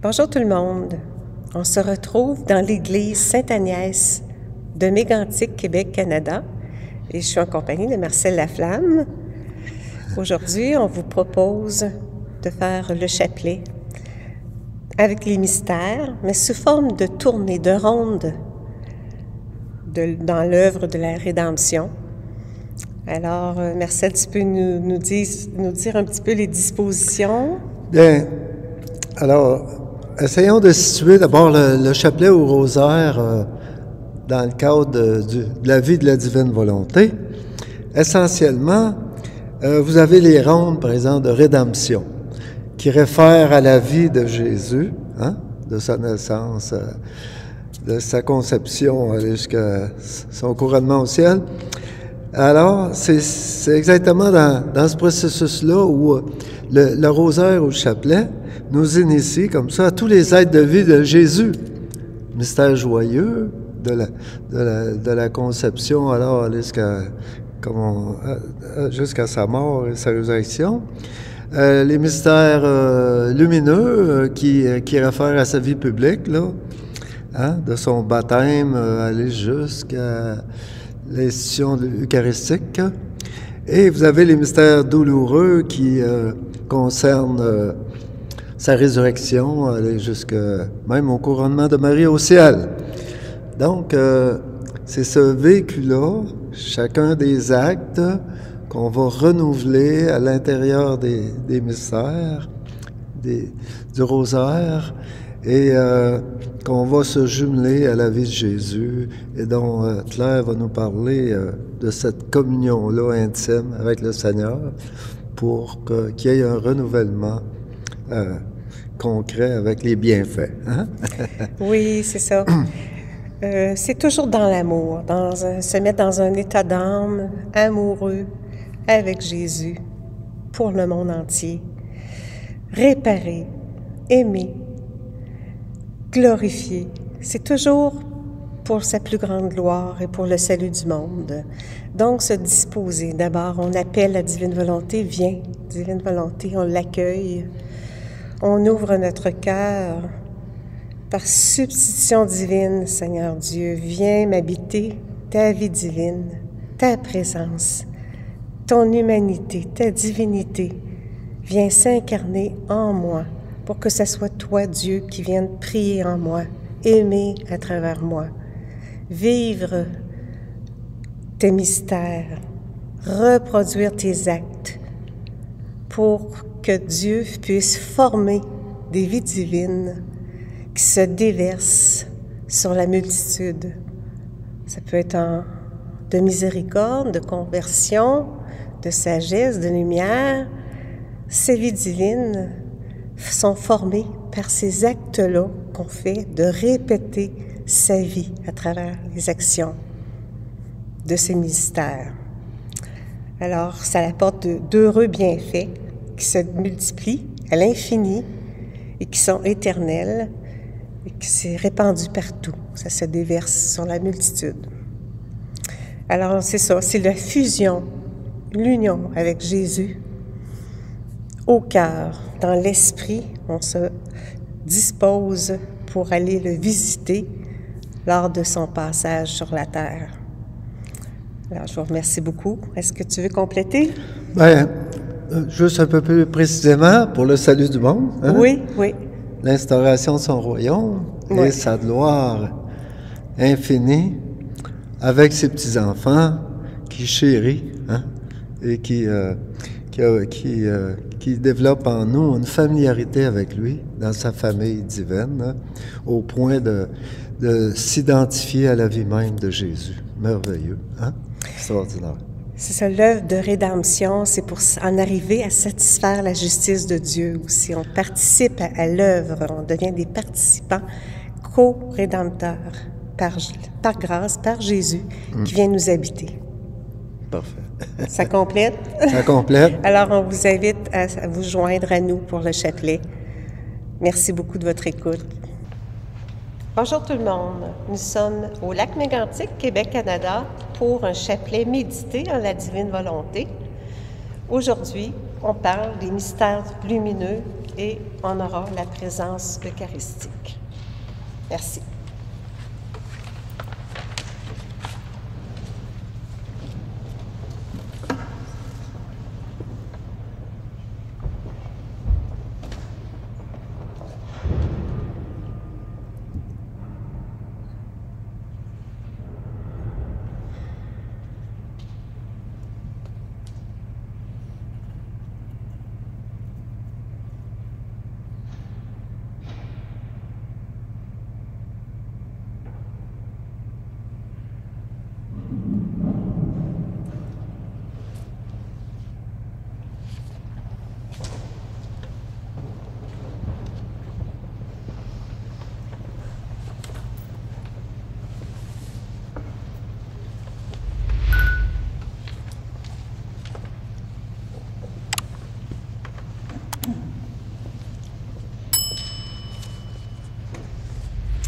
Bonjour tout le monde. On se retrouve dans l'église Sainte-Agnès de Mégantic, Québec, Canada. Et je suis en compagnie de Marcel Laflamme. Aujourd'hui, on vous propose de faire le chapelet avec les mystères, mais sous forme de tournée, de ronde dans l'œuvre de la rédemption. Alors, Marcel, tu peux nous dire un petit peu les dispositions? Bien, alors, essayons de situer d'abord le chapelet au rosaire dans le cadre de la vie de la divine volonté. Essentiellement, vous avez les rondes, par exemple, de rédemption, qui réfèrent à la vie de Jésus, de sa naissance, de sa conception jusqu'à son couronnement au ciel. Alors, c'est exactement dans ce processus-là où le rosaire ou le chapelet nous initie comme ça à tous les êtres de vie de Jésus. Mystère joyeux de la conception alors jusqu'à sa mort et sa résurrection. Les mystères lumineux qui réfèrent à sa vie publique, là, de son baptême aller jusqu'à l'institution eucharistique. Et vous avez les mystères douloureux qui concernent sa résurrection, aller jusqu'à même au couronnement de Marie au ciel. Donc, c'est ce vécu-là, chacun des actes qu'on va renouveler à l'intérieur des mystères, du rosaire, et qu'on va se jumeler à la vie de Jésus, et dont Claire va nous parler de cette communion-là intime avec le Seigneur pour qu'il y ait un renouvellement concret avec les bienfaits. Hein? Oui, c'est ça. C'est toujours dans l'amour, se mettre dans un état d'âme amoureux avec Jésus pour le monde entier. Réparer, aimer, glorifier. C'est toujours pour sa plus grande gloire et pour le salut du monde. Donc, se disposer. D'abord, on appelle la divine volonté, viens, divine volonté, on l'accueille. On ouvre notre cœur par substitution divine, Seigneur Dieu. Viens m'habiter, ta vie divine, ta présence, ton humanité, ta divinité. Viens s'incarner en moi pour que ce soit toi, Dieu, qui vienne prier en moi, aimer à travers moi, vivre tes mystères, reproduire tes actes pour que Dieu puisse former des vies divines qui se déversent sur la multitude. Ça peut être de miséricorde, de conversion, de sagesse, de lumière. Ces vies divines sont formées par ces actes-là qu'on fait de répéter sa vie à travers les actions de ces mystères. Alors, ça apporte d'heureux bienfaits qui se multiplient à l'infini et qui sont éternels et qui s'est répandu partout. Ça se déverse sur la multitude. Alors, c'est ça, c'est la fusion, l'union avec Jésus au cœur, dans l'esprit. On se dispose pour aller le visiter lors de son passage sur la terre. Alors, je vous remercie beaucoup. Est-ce que tu veux compléter? Bien, juste un peu plus précisément, pour le salut du monde. Hein? Oui, oui. L'instauration de son royaume et sa gloire infinie avec ses petits-enfants qui chérissent et qui développent en nous une familiarité avec lui dans sa famille divine, au point de s'identifier à la vie même de Jésus. Merveilleux, extraordinaire. C'est ça, l'œuvre de rédemption, c'est pour en arriver à satisfaire la justice de Dieu aussi. On participe à l'œuvre, on devient des participants co-rédempteurs par grâce, par Jésus, qui vient nous habiter. Parfait. Ça complète? Ça complète. Alors, on vous invite à vous joindre à nous pour le chapelet. Merci beaucoup de votre écoute. Bonjour tout le monde. Nous sommes au lac Mégantic, Québec, Canada, pour un chapelet médité en la divine volonté. Aujourd'hui, on parle des mystères lumineux et on aura la présence eucharistique. Merci.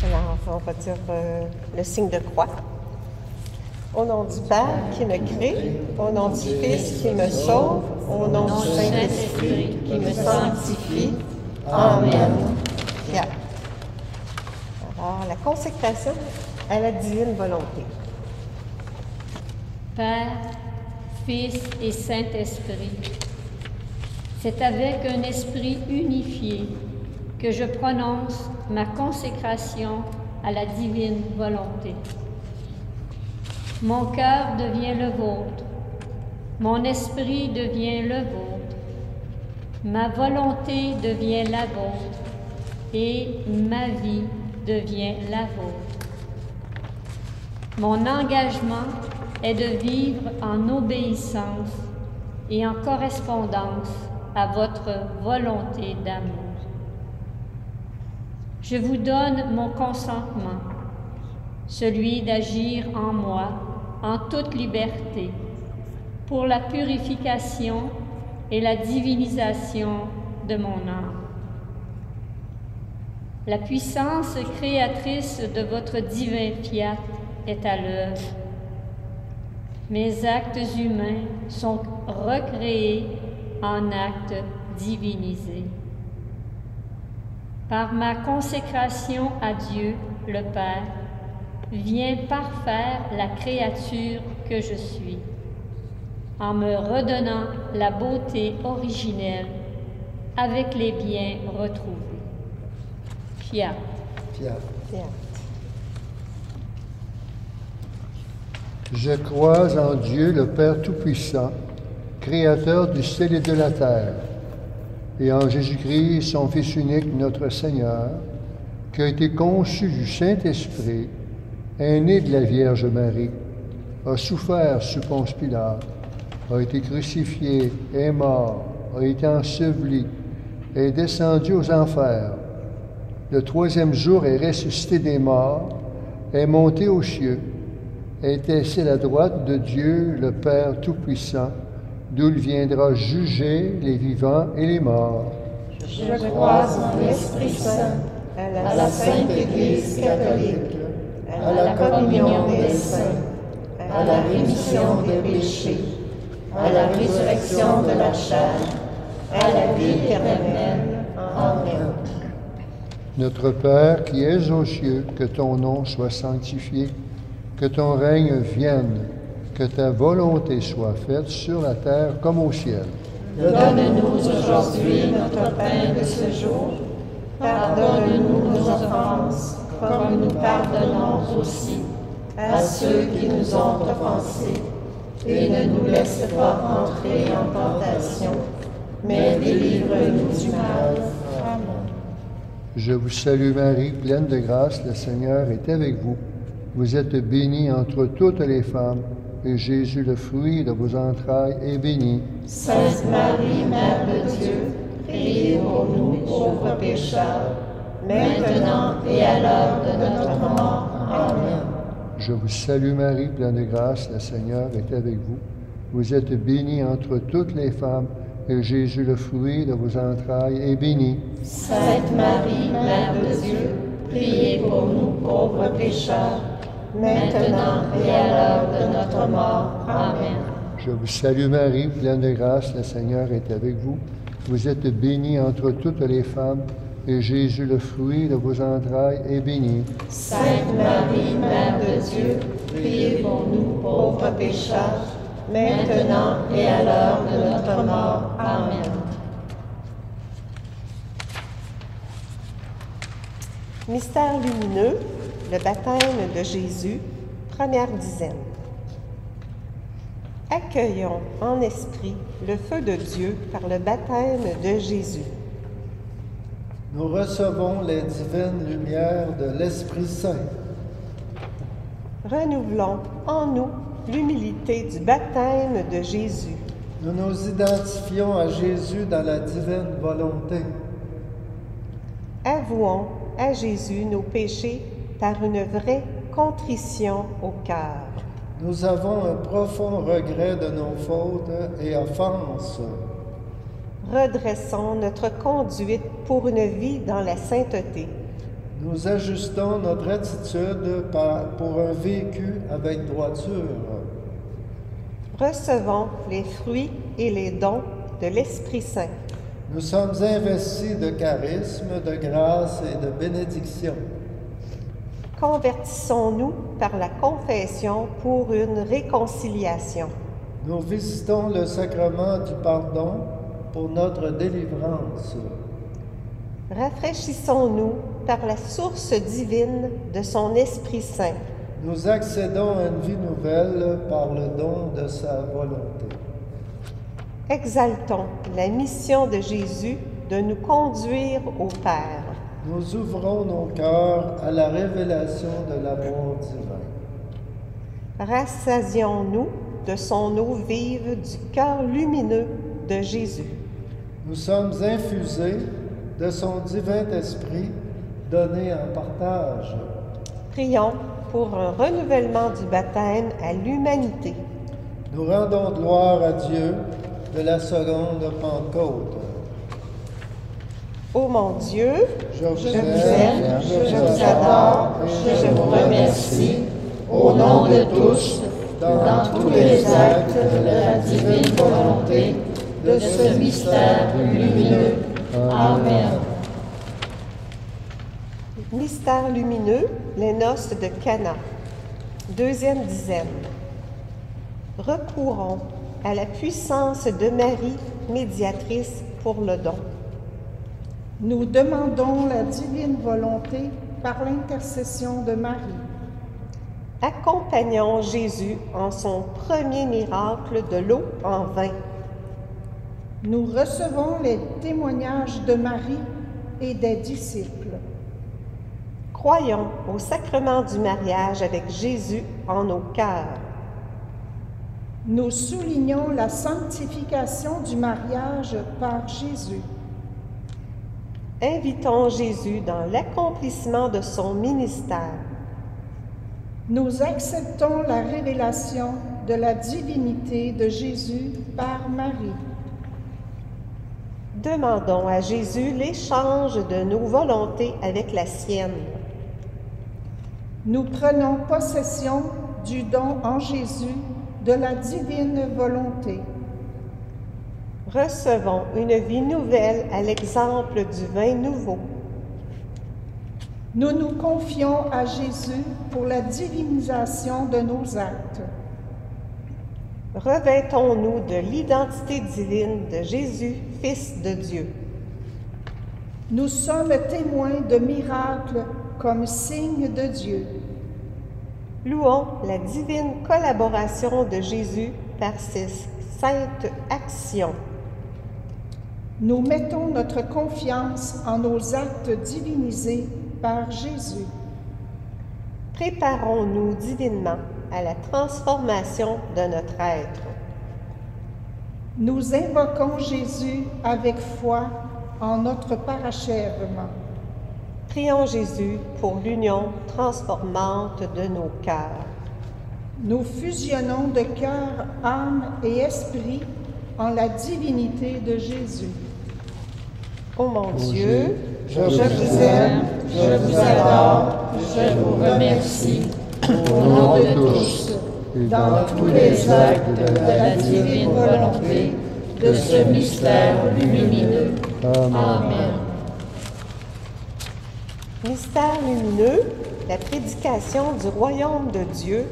Alors, on va dire le signe de croix. Au nom du Père qui me crée, au nom du Fils qui me sauve, au nom du Saint-Esprit qui me sanctifie. Amen. Bien. Alors, la consécration à la divine volonté. Père, Fils et Saint-Esprit, c'est avec un esprit unifié que je prononce ma consécration à la divine volonté. Mon cœur devient le vôtre, mon esprit devient le vôtre, ma volonté devient la vôtre et ma vie devient la vôtre. Mon engagement est de vivre en obéissance et en correspondance à votre volonté d'amour. Je vous donne mon consentement, celui d'agir en moi en toute liberté, pour la purification et la divinisation de mon âme. La puissance créatrice de votre divin fiat est à l'œuvre. Mes actes humains sont recréés en actes divinisés. Par ma consécration à Dieu, le Père, viens parfaire la créature que je suis, en me redonnant la beauté originelle avec les biens retrouvés. Fiat. Fiat. Fiat. Je crois en Dieu, le Père Tout-Puissant, Créateur du ciel et de la terre, et en Jésus-Christ, son Fils unique, notre Seigneur, qui a été conçu du Saint-Esprit, est né de la Vierge Marie, a souffert sous Ponce Pilate, a été crucifié, est mort, a été enseveli, est descendu aux enfers. Le troisième jour est ressuscité des morts, est monté aux cieux, est assis à la droite de Dieu, le Père Tout-Puissant, d'où il viendra juger les vivants et les morts. Je crois en l'Esprit Saint, à la Sainte Église catholique, à la communion des saints, à la rémission des péchés, à la résurrection de la chair, à la vie éternelle. Amen. Notre Père qui es aux cieux, que ton nom soit sanctifié, que ton règne vienne, que ta volonté soit faite sur la terre comme au ciel. Donne-nous aujourd'hui notre pain de ce jour. Pardonne-nous nos offenses, comme nous pardonnons aussi à ceux qui nous ont offensés. Et ne nous laisse pas entrer en tentation, mais délivre-nous du mal. Amen. Je vous salue Marie, pleine de grâce, le Seigneur est avec vous. Vous êtes bénie entre toutes les femmes, et Jésus, le fruit de vos entrailles, est béni. Sainte Marie, Mère de Dieu, priez pour nous pauvres pécheurs, maintenant et à l'heure de notre mort. Amen. Je vous salue Marie, pleine de grâce, le Seigneur est avec vous. Vous êtes bénie entre toutes les femmes, et Jésus, le fruit de vos entrailles, est béni. Sainte Marie, Mère de Dieu, priez pour nous pauvres pécheurs, maintenant et à l'heure de notre mort. Amen. Je vous salue Marie, pleine de grâce, le Seigneur est avec vous. Vous êtes bénie entre toutes les femmes, et Jésus, le fruit de vos entrailles, est béni. Sainte Marie, Mère de Dieu, priez pour nous pauvres pécheurs, maintenant et à l'heure de notre mort. Amen. Mystère lumineux, le baptême de Jésus, première dizaine. Accueillons en esprit le feu de Dieu par le baptême de Jésus. Nous recevons les divines lumières de l'Esprit Saint. Renouvelons en nous l'humilité du baptême de Jésus. Nous nous identifions à Jésus dans la divine volonté. Avouons à Jésus nos péchés par une vraie contrition au cœur. Nous avons un profond regret de nos fautes et offenses. Redressons notre conduite pour une vie dans la sainteté. Nous ajustons notre attitude pour un vécu avec droiture. Recevons les fruits et les dons de l'Esprit Saint. Nous sommes investis de charisme, de grâce et de bénédiction. Convertissons-nous par la confession pour une réconciliation. Nous visitons le sacrement du pardon pour notre délivrance. Rafraîchissons-nous par la source divine de son Esprit Saint. Nous accédons à une vie nouvelle par le don de sa volonté. Exaltons la mission de Jésus de nous conduire au Père. Nous ouvrons nos cœurs à la révélation de l'amour divin. Rassasions-nous de son eau vive du cœur lumineux de Jésus. Nous sommes infusés de son divin esprit donné en partage. Prions pour un renouvellement du baptême à l'humanité. Nous rendons gloire à Dieu de la seconde Pentecôte. Ô mon Dieu, Je vous Je vous aime, je vous adore, je vous remercie, au nom de tous, dans tous les actes de la divine volonté, de ce mystère lumineux. Amen. Mystère lumineux, les noces de Cana. Deuxième dizaine. Recourons à la puissance de Marie, médiatrice pour le don. Nous demandons la divine volonté par l'intercession de Marie. Accompagnons Jésus en son premier miracle de l'eau en vin. Nous recevons les témoignages de Marie et des disciples. Croyons au sacrement du mariage avec Jésus en nos cœurs. Nous soulignons la sanctification du mariage par Jésus. Invitons Jésus dans l'accomplissement de son ministère. Nous acceptons la révélation de la divinité de Jésus par Marie. Demandons à Jésus l'échange de nos volontés avec la sienne. Nous prenons possession du don en Jésus de la divine volonté. Recevons une vie nouvelle à l'exemple du vin nouveau. Nous nous confions à Jésus pour la divinisation de nos actes. Revêtons-nous de l'identité divine de Jésus, Fils de Dieu. Nous sommes témoins de miracles comme signe de Dieu. Louons la divine collaboration de Jésus par ses saintes actions. Nous mettons notre confiance en nos actes divinisés par Jésus. Préparons-nous divinement à la transformation de notre être. Nous invoquons Jésus avec foi en notre parachèvement. Prions Jésus pour l'union transformante de nos cœurs. Nous fusionnons de cœur, âme et esprit en la divinité de Jésus. Ô mon Dieu, Je vous aime, je vous adore, je vous remercie, au nom de tous, dans tous les actes de la divine volonté, de ce mystère lumineux. Amen. Mystère lumineux, la prédication du royaume de Dieu,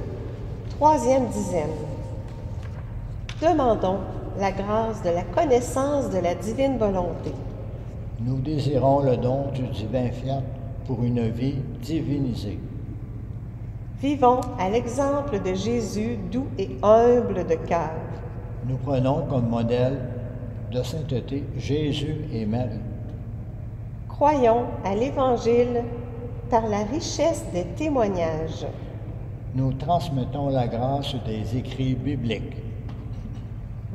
3e dizaine. Demandons la grâce de la connaissance de la divine volonté. Nous désirons le don du divin fiat pour une vie divinisée. Vivons à l'exemple de Jésus, doux et humble de cœur. Nous prenons comme modèle de sainteté Jésus et Marie. Croyons à l'Évangile par la richesse des témoignages. Nous transmettons la grâce des écrits bibliques.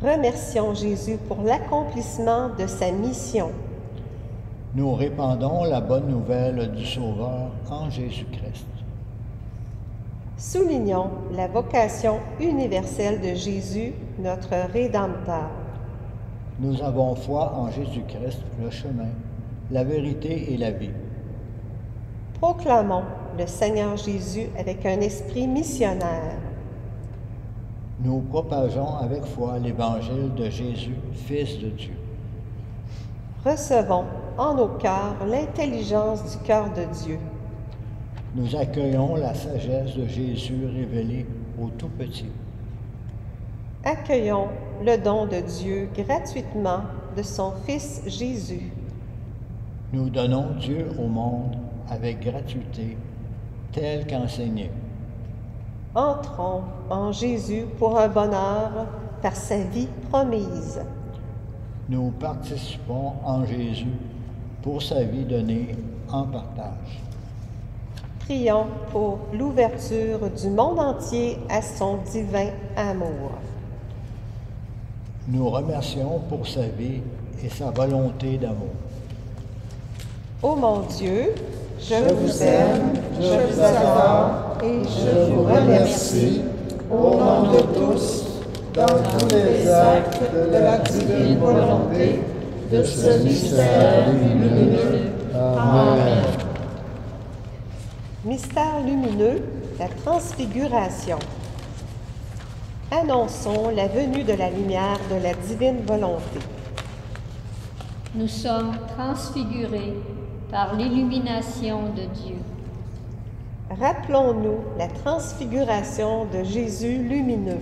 Remercions Jésus pour l'accomplissement de sa mission. Nous répandons la bonne nouvelle du Sauveur en Jésus-Christ. Soulignons la vocation universelle de Jésus, notre Rédempteur. Nous avons foi en Jésus-Christ, le chemin, la vérité et la vie. Proclamons le Seigneur Jésus avec un esprit missionnaire. Nous propageons avec foi l'Évangile de Jésus, Fils de Dieu. Recevons en nos cœurs l'intelligence du cœur de Dieu. Nous accueillons la sagesse de Jésus révélée aux tout-petits. Accueillons le don de Dieu gratuitement de son Fils Jésus. Nous donnons Dieu au monde avec gratuité, tel qu'enseigné. Entrons en Jésus pour un bonheur par sa vie promise. Nous participons en Jésus pour sa vie donnée en partage. Prions pour l'ouverture du monde entier à son divin amour. Nous remercions pour sa vie et sa volonté d'amour. Ô mon Dieu, Je vous aime, je vous adore et je vous remercie au nom de tous, dans tous les actes de la divine volonté, de ce mystère lumineux. Amen. Mystère lumineux, la transfiguration. Annonçons la venue de la lumière de la divine volonté. Nous sommes transfigurés par l'illumination de Dieu. Rappelons-nous la transfiguration de Jésus lumineux.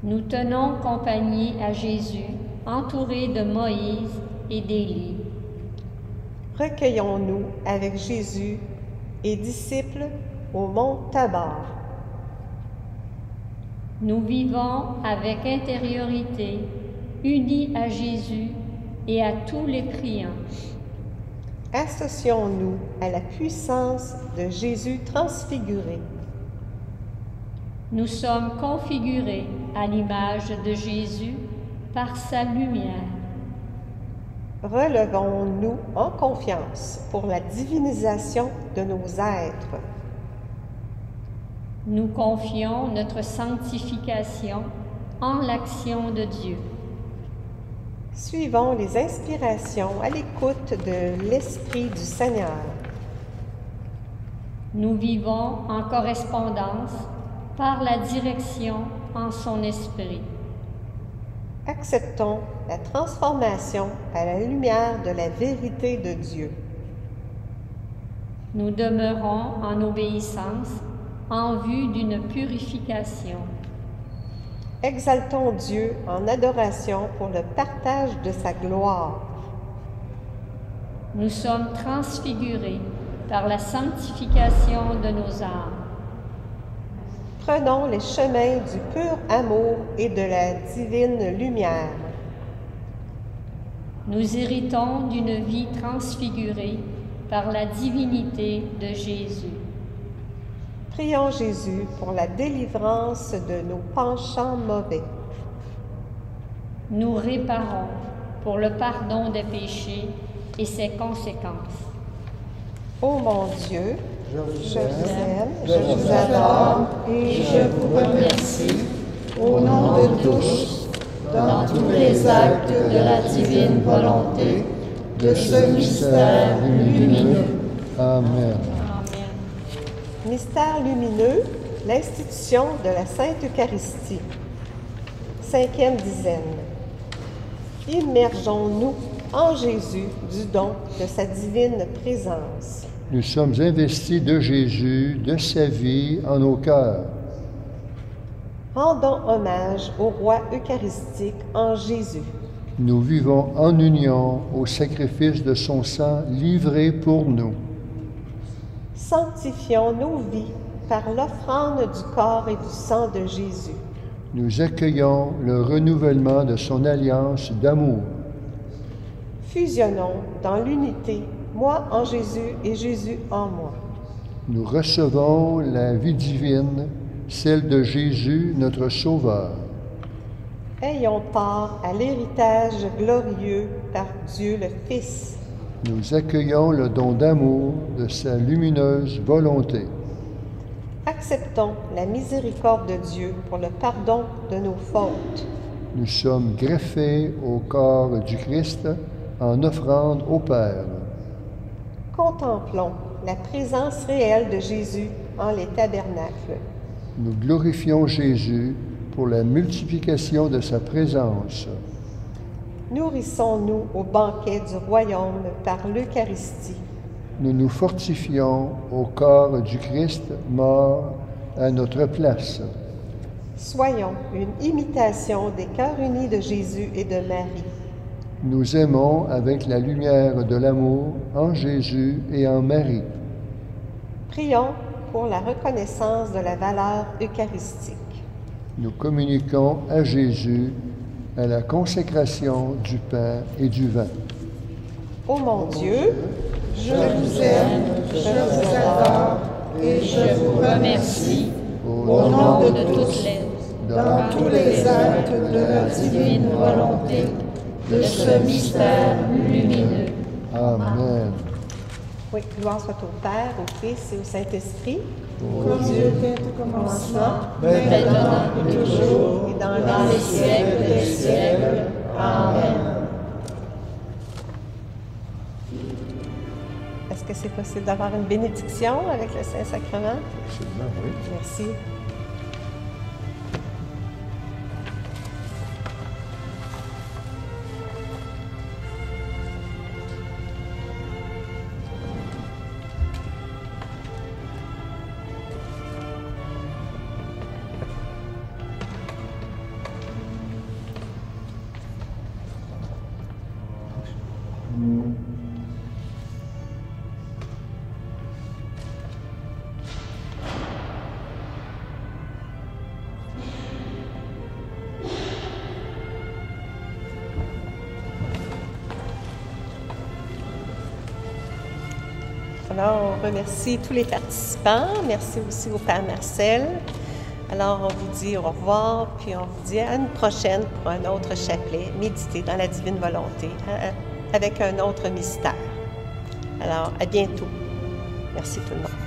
Nous tenons compagnie à Jésus, entouré de Moïse et d'Élie. Recueillons-nous avec Jésus et disciples au mont Tabor. Nous vivons avec intériorité, unis à Jésus et à tous les priants. Associons-nous à la puissance de Jésus transfiguré. Nous sommes configurés à l'image de Jésus par sa lumière. Relevons-nous en confiance pour la divinisation de nos êtres. Nous confions notre sanctification en l'action de Dieu. Suivons les inspirations à l'écoute de l'Esprit du Seigneur. Nous vivons en correspondance par la direction en son esprit. Acceptons la transformation à la lumière de la vérité de Dieu. Nous demeurons en obéissance en vue d'une purification. Exaltons Dieu en adoration pour le partage de sa gloire. Nous sommes transfigurés par la sanctification de nos âmes. Prenons les chemins du pur amour et de la divine lumière. Nous héritons d'une vie transfigurée par la divinité de Jésus. Prions Jésus pour la délivrance de nos penchants mauvais. Nous réparons pour le pardon des péchés et ses conséquences. Ô mon Dieu, je vous aime, Je vous adore et je vous remercie au nom de tous, dans tous les actes de la divine volonté, de ce mystère lumineux. Amen. Amen. Mystère lumineux, l'institution de la Sainte Eucharistie. 5e dizaine. Immergeons-nous en Jésus du don de sa divine présence. Nous sommes investis de Jésus, de sa vie en nos cœurs. Rendons hommage au roi eucharistique en Jésus. Nous vivons en union au sacrifice de son sang livré pour nous. Sanctifions nos vies par l'offrande du corps et du sang de Jésus. Nous accueillons le renouvellement de son alliance d'amour. Fusionnons dans l'unité, moi en Jésus et Jésus en moi. Nous recevons la vie divine, celle de Jésus, notre Sauveur. Ayons part à l'héritage glorieux par Dieu le Fils. Nous accueillons le don d'amour de sa lumineuse volonté. Acceptons la miséricorde de Dieu pour le pardon de nos fautes. Nous sommes greffés au corps du Christ en offrande au Père. Contemplons la présence réelle de Jésus en les tabernacles. Nous glorifions Jésus pour la multiplication de sa présence. Nourrissons-nous au banquet du royaume par l'Eucharistie. Nous nous fortifions au corps du Christ mort à notre place. Soyons une imitation des cœurs unis de Jésus et de Marie. Nous aimons avec la lumière de l'amour en Jésus et en Marie. Prions pour la reconnaissance de la valeur eucharistique. Nous communiquons à Jésus à la consécration du pain et du vin. Ô mon Dieu, Je vous aime, je vous adore et je vous remercie Au nom de toutes tous, les dans tous les actes de la divine volonté, de ce mystère lumineux. Amen. oui, gloire soit au Père, au Fils et au Saint-Esprit, Comme Dieu était au commencement, maintenant et toujours, et dans dans les siècles des siècles. Amen. Est-ce que c'est possible d'avoir une bénédiction avec le Saint-Sacrement? Absolument, oui. Merci. Alors, on remercie tous les participants. Merci aussi au Père Marcel. Alors, on vous dit au revoir, puis on vous dit à une prochaine pour un autre chapelet, méditer dans la divine volonté, avec un autre mystère. Alors, à bientôt. Merci tout le monde.